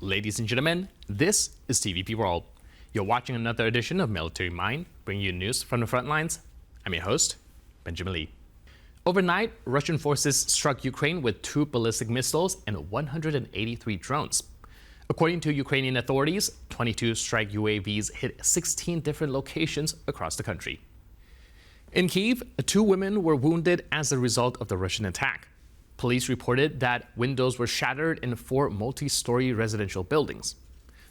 Ladies and gentlemen, this is TVP World. You're watching another edition of Military Mind, bringing you news from the front lines. I'm your host, Benjamin Lee. Overnight, Russian forces struck Ukraine with 2 ballistic missiles and 183 drones. According to Ukrainian authorities, 22 strike UAVs hit 16 different locations across the country. In Kyiv, 2 women were wounded as a result of the Russian attack. Police reported that windows were shattered in 4 multi-story residential buildings.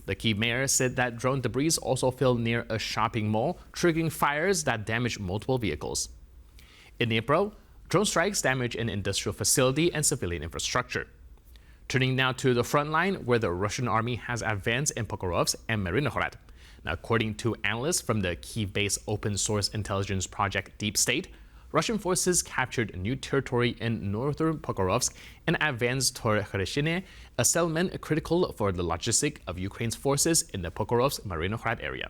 The Kyiv mayor said that drone debris also fell near a shopping mall, triggering fires that damaged multiple vehicles. In Dnipro, drone strikes damaged an industrial facility and civilian infrastructure. Turning now to the front line, where the Russian army has advanced in Pokrovsk and Marinogorod. Now, according to analysts from the Kyiv-based open-source intelligence project Deep State, Russian forces captured new territory in northern Pokrovsk and advanced toward Kherson, a settlement critical for the logistics of Ukraine's forces in the Pokrovsk-Marinogorod area.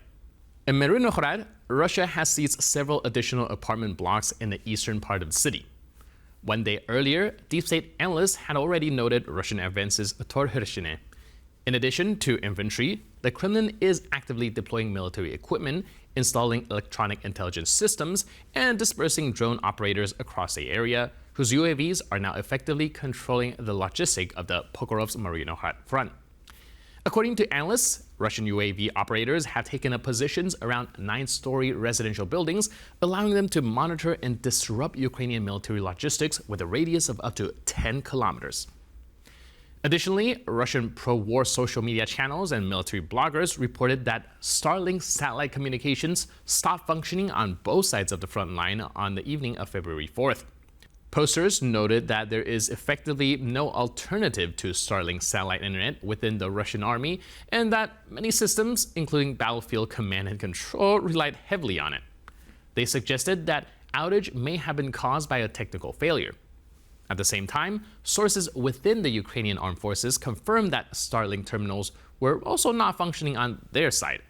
In Marinogorod, Russia has seized several additional apartment blocks in the eastern part of the city. One day earlier, Deep State analysts had already noted Russian advances toward Kherson. In addition to infantry, the Kremlin is actively deploying military equipment, installing electronic intelligence systems, and dispersing drone operators across the area, whose UAVs are now effectively controlling the logistics of the Pokrovsk-Marinogorod front. According to analysts, Russian UAV operators have taken up positions around 9-story residential buildings, allowing them to monitor and disrupt Ukrainian military logistics with a radius of up to 10 kilometers. Additionally, Russian pro-war social media channels and military bloggers reported that Starlink satellite communications stopped functioning on both sides of the front line on the evening of February 4th. Posters noted that there is effectively no alternative to Starlink satellite internet within the Russian army, and that many systems, including battlefield command and control, relied heavily on it. They suggested that outage may have been caused by a technical failure. At the same time, sources within the Ukrainian armed forces confirmed that Starlink terminals were also not functioning on their side.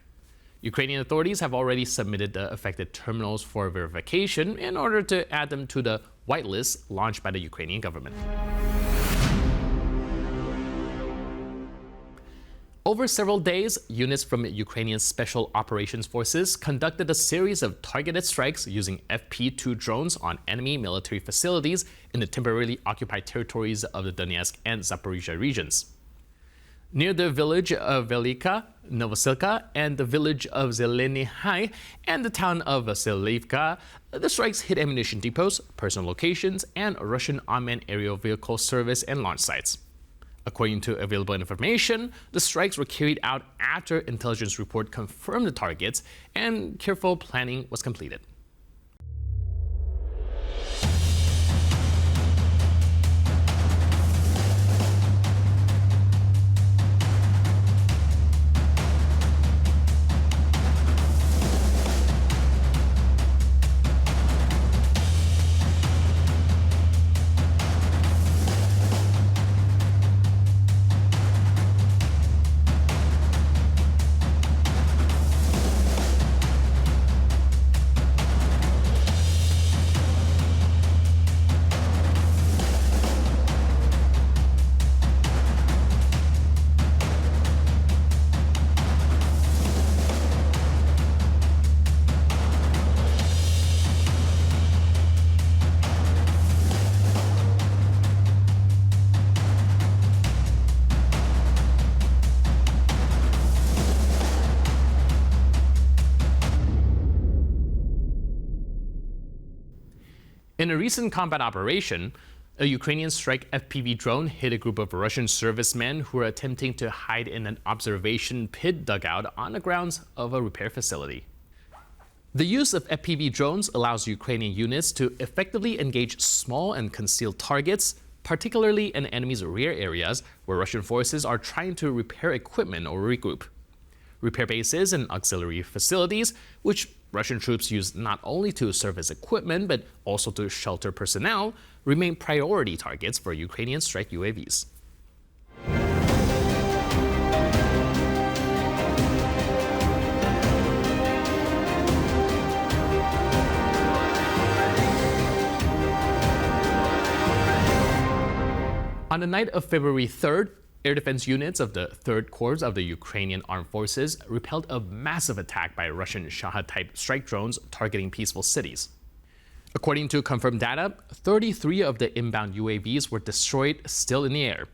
Ukrainian authorities have already submitted the affected terminals for verification in order to add them to the whitelist launched by the Ukrainian government. Over several days, units from Ukrainian Special Operations Forces conducted a series of targeted strikes using FP-2 drones on enemy military facilities in the temporarily occupied territories of the Donetsk and Zaporizhia regions. Near the village of Velika, Novosilka, and the village of Zeleny High, and the town of Vasilivka, the strikes hit ammunition depots, personal locations, and Russian unmanned aerial vehicle service and launch sites. According to available information, the strikes were carried out after intelligence report confirmed the targets and careful planning was completed. In a recent combat operation, a Ukrainian strike FPV drone hit a group of Russian servicemen who were attempting to hide in an observation pit dugout on the grounds of a repair facility. The use of FPV drones allows Ukrainian units to effectively engage small and concealed targets, particularly in enemy's rear areas where Russian forces are trying to repair equipment or regroup. Repair bases and auxiliary facilities, which Russian troops use not only to serve as equipment but also to shelter personnel, remain priority targets for Ukrainian strike UAVs. On the night of February 3rd, air defense units of the 3rd Corps of the Ukrainian Armed Forces repelled a massive attack by Russian Shahed-type strike drones targeting peaceful cities. According to confirmed data, 33 of the inbound UAVs were destroyed still in the air.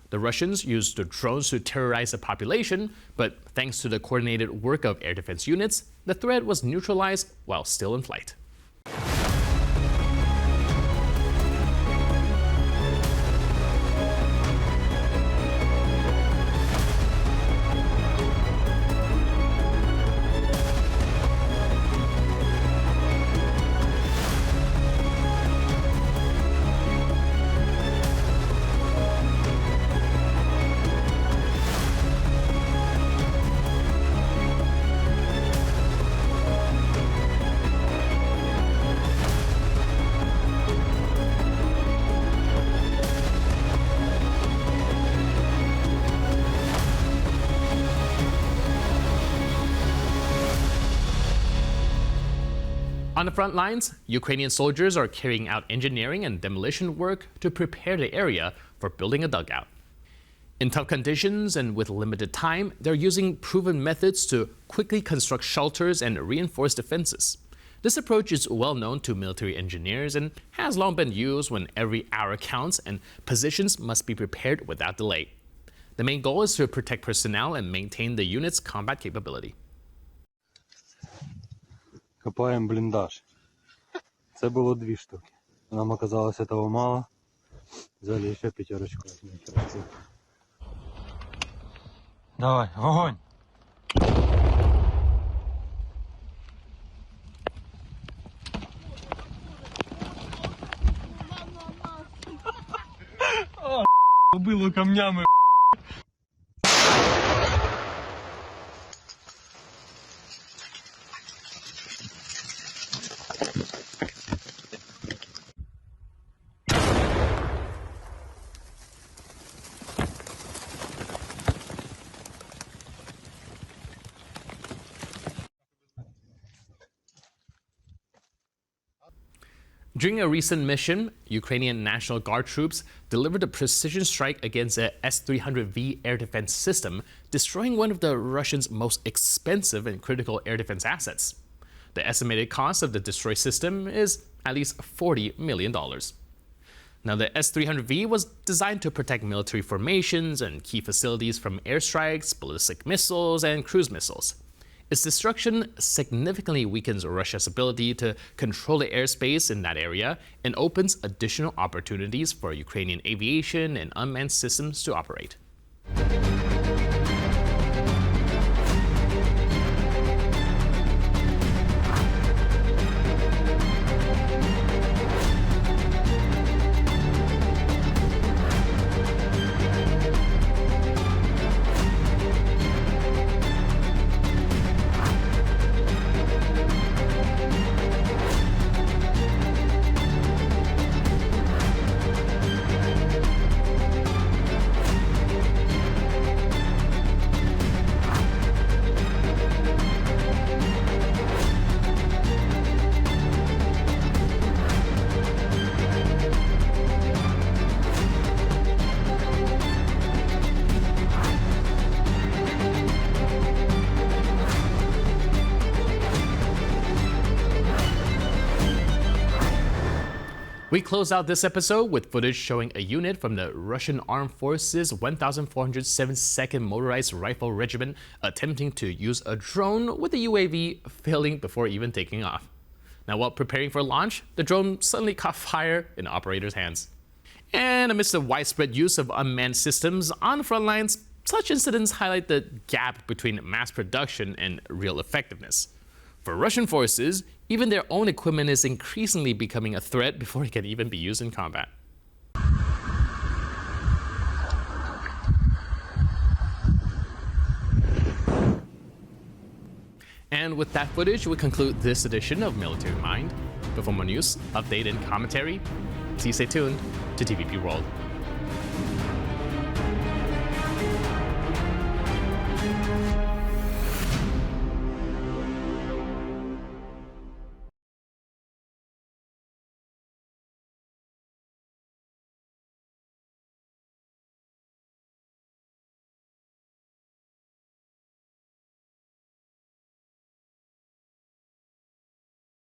The Russians used the drones to terrorize the population, but thanks to the coordinated work of air defense units, the threat was neutralized while still in flight. On the front lines, Ukrainian soldiers are carrying out engineering and demolition work to prepare the area for building a dugout. In tough conditions and with limited time, they're using proven methods to quickly construct shelters and reinforce defenses. This approach is well known to military engineers and has long been used when every hour counts and positions must be prepared without delay. The main goal is to protect personnel and maintain the unit's combat capability. Копаємо бліндаж. Це було 2 штуки. Нам оказалось этого мало. Взяли ще 5. Давай, вогонь! Убило камнями. During a recent mission, Ukrainian National Guard troops delivered a precision strike against a S-300V air defense system, destroying one of the Russians' most expensive and critical air defense assets. The estimated cost of the destroyed system is at least $40 million. Now, the S-300V was designed to protect military formations and key facilities from airstrikes, ballistic missiles, and cruise missiles. Its destruction significantly weakens Russia's ability to control the airspace in that area and opens additional opportunities for Ukrainian aviation and unmanned systems to operate. We close out this episode with footage showing a unit from the Russian Armed Forces 1472nd Motorized Rifle Regiment attempting to use a drone with a UAV failing before even taking off. Now, while preparing for launch, the drone suddenly caught fire in the operator's hands. And amidst the widespread use of unmanned systems on the front lines, such incidents highlight the gap between mass production and real effectiveness. For Russian forces, even their own equipment is increasingly becoming a threat before it can even be used in combat. And with that footage, we conclude this edition of Military Mind. But for more news, update, and commentary, please stay tuned to TVP World.